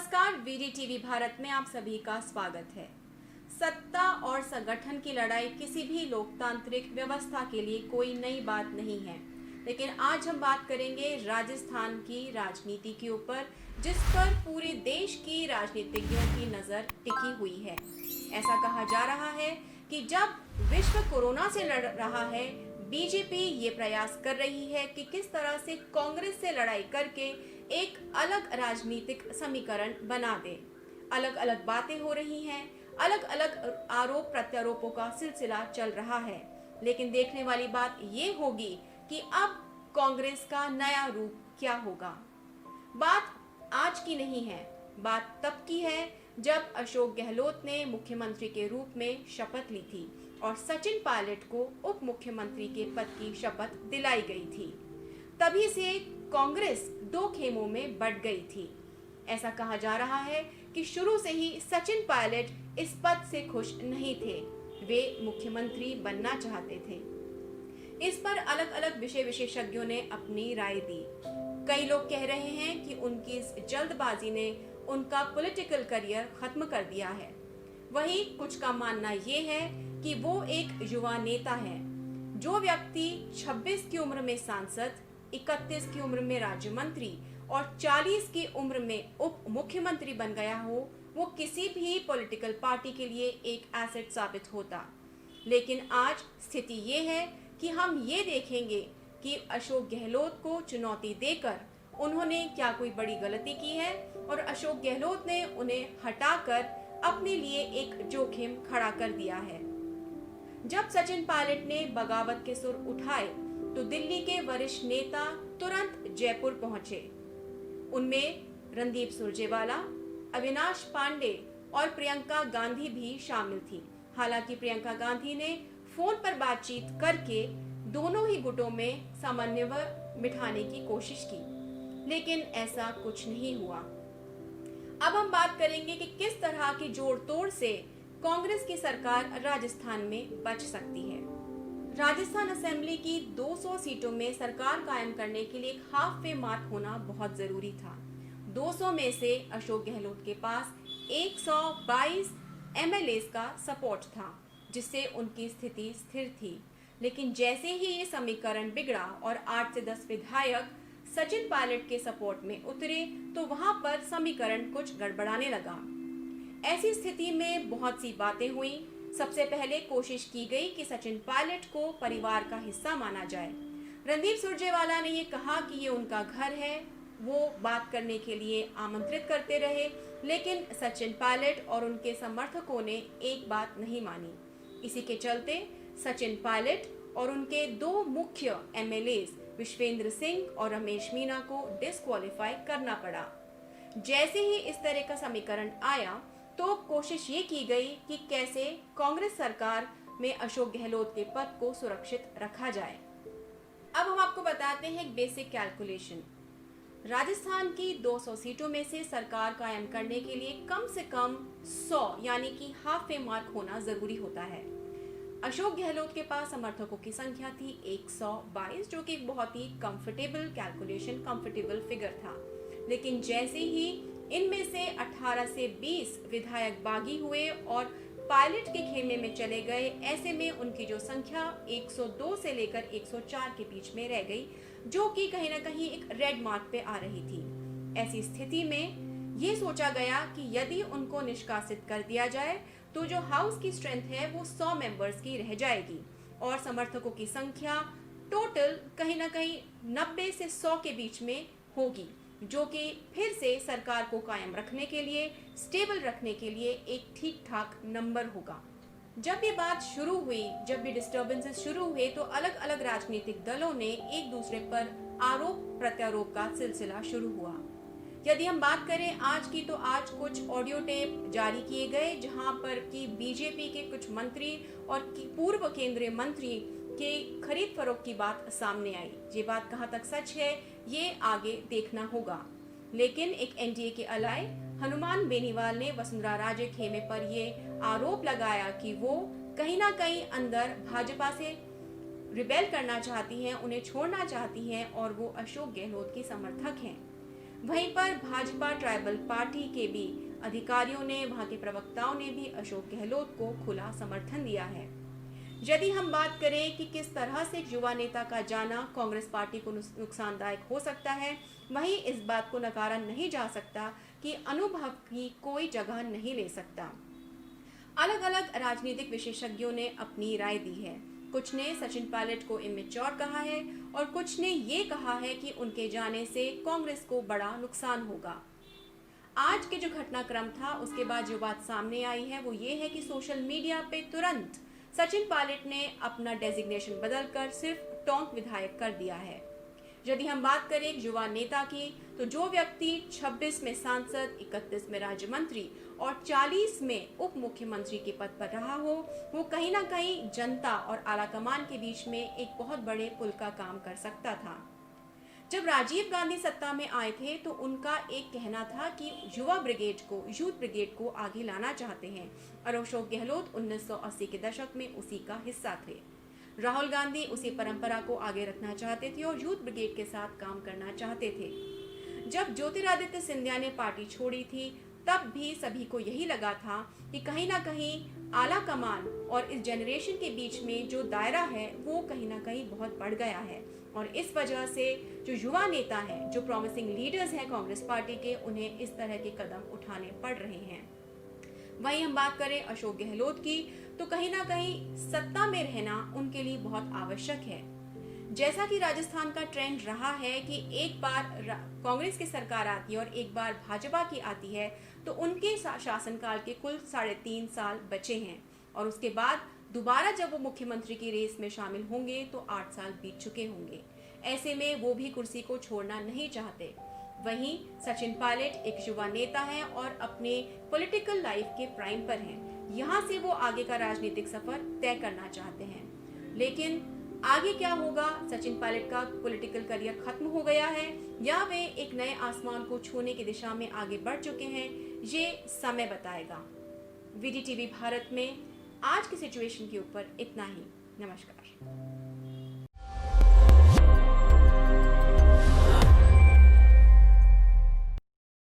नमस्कार, वीडी भारत में आप सभी का स्वागत है। सत्ता और संगठन की लड़ाई किसी भी लोकतांत्रिक व्यवस्था के लिए कोई नई बात नहीं है, लेकिन आज हम बात करेंगे राजस्थान की राजनीति के ऊपर, जिस पर पूरे देश की राजनीतिज्ञों की नज़र टिकी हुई है। ऐसा कहा जा रहा है कि जब विश्व कोरोना से लड़ रहा है, बीजेपी ये प्रयास कर रही है कि किस तरह से कांग्रेस से लड़ाई करके एक अलग राजनीतिक समीकरण बना दे। अलग अलग बातें हो रही हैं, अलग अलग आरोप प्रत्यारोपों का सिलसिला चल रहा है, लेकिन देखने वाली बात ये होगी कि अब कांग्रेस का नया रूप क्या होगा। बात आज की नहीं है, बात तब की है जब अशोक गहलोत ने मुख्यमंत्री के रूप में शपथ ली थी और सचिन पायलट को उप मुख्यमंत्री के पद की शपथ दिलाई गई थी। तभी से कांग्रेस दो खेमों में बंट गई थी। ऐसा कहा जा रहा है कि शुरू से ही सचिन पायलट इस पद से खुश नहीं थे, वे मुख्यमंत्री बनना चाहते थे। इस पर अलग अलग विषय विशेषज्ञों ने अपनी राय दी। कई लोग कह रहे हैं कि उनकी इस जल्दबाजी ने उनका पॉलिटिकल करियर खत्म कर दिया है। वहीं कुछ का मानना ये है कि वो एक युवा नेता है। जो व्यक्ति 26 की उम्र में सांसद, 31 की उम्र में राज्य मंत्री और 40 की उम्र में उप मुख्यमंत्री बन गया हो, वो किसी भी पॉलिटिकल पार्टी के लिए एक एसेट साबित होता। लेकिन आज स्थिति ये है कि हम ये देखेंगे कि अशोक गहलोत को चुनौती देकर उन्होंने क्या कोई बड़ी गलती की है और अशोक गहलोत ने उन्हें हटाकर अपने लिए एक जोखिम खड़ा कर दिया है। जब सचिन पायलट ने बगावत के सुर उठाए तो दिल्ली के वरिष्ठ नेता तुरंत जयपुर पहुंचे। उनमें रणदीप सुरजेवाला, अविनाश पांडे और प्रियंका गांधी भी शामिल थी। हालांकि प्रियंका गांधी ने फोन पर बातचीत करके दोनों ही गुटों में समन्वय बिठाने की कोशिश की, लेकिन ऐसा कुछ नहीं हुआ। अब हम बात करेंगे कि किस तरह की जोड़ तोड़ से कांग्रेस की सरकार राजस्थान में बच सकती है। राजस्थान असेंबली की 200 सीटों में सरकार कायम करने के लिए हाफ वे मार्क होना बहुत जरूरी था। 200 में से अशोक गहलोत के पास 122 एमएलए का सपोर्ट था, जिससे उनकी स्थिति स्थिर थी। लेकिन जैसे ही ये समीकरण बिगड़ा और 8 से 10 विधायक सचिन पायलट के सपोर्ट में उतरे, तो वहां पर समीकरण कुछ गड़बड़ाने लगा। ऐसी स्थिति में बहुत सी बातें हुई। सबसे पहले कोशिश की गई कि सचिन पायलट को परिवार का हिस्सा माना जाए। रणदीप सुरजेवाला ने ये कहा कि ये उनका घर है, वो बात करने के लिए आमंत्रित करते रहे, लेकिन सचिन पायलट और उनके समर्थकों ने एक बात नहीं मानी। इसी के चलते सचिन पायलट और उनके दो मुख्य एमएलए विश्वेंद्र सिंह और रमेश मीना को डिस्क्वालीफाई करना पड़ा। जैसे ही इस तरह का समीकरण आया तो कोशिश ये की गई कि कैसे कांग्रेस सरकार में अशोक गहलोत के पद को सुरक्षित रखा जाए। अब हम आपको बताते हैं एक बेसिक कैलकुलेशन। राजस्थान की 200 सीटों में से सरकार कायम करने के लिए कम से कम 100 यानी कि हाफ वे मार्क होना जरूरी होता है। अशोक गहलोत के पास समर्थकों की संख्या थी 122, जो कि एक बहुत ही कंफर्टेबल फिगर था। लेकिन जैसे ही इनमें से 18 से 20 विधायक बागी हुए और पायलट के खेमे में चले गए, ऐसे में उनकी जो संख्या 102 से लेकर 104 के बीच में रह गई, जो कि कहीं ना कहीं एक रेड मार्क पे आ रही थी। ऐसी स्थिति में ये सोचा गया कि यदि उनको निष्कासित कर दिया जाए तो जो हाउस की स्ट्रेंथ है वो 100 मेंबर्स की रह जाएगी और समर्थकों की संख्या टोटल कहीं ना कहीं 90 से 100 के बीच में होगी, जो कि फिर से सरकार को कायम रखने के लिए, स्टेबल रखने के लिए एक ठीक ठाक नंबर होगा। जब ये बात शुरू हुई, जब ये डिस्टर्बेंसेस शुरू हुए, तो अलग अलग राजनीतिक दलों ने एक दूसरे पर आरोप प्रत्यारोप का सिलसिला शुरू हुआ। यदि हम बात करें आज की, तो आज कुछ ऑडियो टेप जारी किए गए जहां पर कि बीजेपी के कुछ मंत्री और पूर्व केंद्रीय मंत्री के खरीद फरोख्त की बात सामने आई। ये बात कहां तक सच है ये आगे देखना होगा। लेकिन एक एनडीए के अलाय हनुमान बेनीवाल ने वसुंधरा राजे खेमे पर ये आरोप लगाया कि वो कहीं ना कहीं अंदर भाजपा से रिबेल करना चाहती हैं, उन्हें छोड़ना चाहती हैं और वो अशोक गहलोत की समर्थक हैं। वहीं पर भाजपा ट्राइबल पार्टी के भी अधिकारियों ने, वहां के प्रवक्ताओं ने भी अशोक गहलोत को खुला समर्थन दिया है। यदि हम बात करें कि किस तरह से एक युवा नेता का जाना कांग्रेस पार्टी को नुकसानदायक हो सकता है, वहीं इस बात को नकारा नहीं जा सकता कि अनुभव की कोई जगह नहीं ले सकता। अलग अलग राजनीतिक विशेषज्ञों ने अपनी राय दी है। कुछ ने सचिन पायलट को इमेच्योर कहा है और कुछ ने ये कहा है कि उनके जाने से कांग्रेस को बड़ा नुकसान होगा। आज के जो घटनाक्रम था उसके बाद जो बात सामने आई है वो ये है कि सोशल मीडिया पे तुरंत सचिन पायलट ने अपना डेजिग्नेशन बदलकर सिर्फ टोंक विधायक कर दिया है। यदि हम बात करें एक युवा नेता की, तो जो व्यक्ति 26 में सांसद, 31 में राज्य मंत्री और 40 में उप मुख्यमंत्री के पद पर रहा हो, वो कहीं ना कहीं जनता और आलाकमान के बीच में एक बहुत बड़े पुल का काम कर सकता था। जब राजीव गांधी सत्ता में आए थे तो उनका एक कहना था कि यूथ ब्रिगेड को आगे लाना चाहते हैं और अशोक गहलोत 1980 के दशक में उसी का हिस्सा थे। राहुल गांधी उसी परंपरा को आगे रखना चाहते थे और यूथ ब्रिगेड के साथ काम करना चाहते थे। जब ज्योतिरादित्य सिंधिया ने पार्टी छोड़ी थी तब भी सभी को यही लगा था कि कहीं ना कहीं आला कमान और इस जनरेशन के बीच में जो दायरा है वो कहीं ना कहीं बहुत बढ़ गया है और इस वजह से जो युवा नेता हैं, जो प्रॉमिसिंग लीडर्स हैं कांग्रेस पार्टी के, उन्हें इस तरह के कदम उठाने पड़ रहे हैं। वहीं हम बात करें अशोक गहलोत की, तो कहीं ना कहीं सत्ता में रहना उनके लिए बहुत आवश्यक है। जैसा कि राजस्थान का ट्रेंड रहा है कि एक बार कांग्रेस की सरकार आती है और एक बार भाजपा की आती है, तो उनके शासनकाल के कुल 3.5 साल बचे हैं और उसके बाद दोबारा जब वो मुख्यमंत्री की रेस में शामिल होंगे तो 8 साल बीत चुके होंगे। ऐसे में वो भी कुर्सी को छोड़ना नहीं चाहते। वहीं सचिन पायलट एक युवा नेता हैं और अपने पॉलिटिकल लाइफ के प्राइम पर हैं। यहाँ से वो आगे का राजनीतिक सफर तय करना चाहते हैं। लेकिन आगे क्या होगा, सचिन पायलट का पॉलिटिकल करियर खत्म हो गया है या वे एक नए आसमान को छूने की दिशा में आगे बढ़ चुके हैं, ये समय बताएगा। VDTV भारत में आज की सिचुएशन के ऊपर इतना ही। नमस्कार।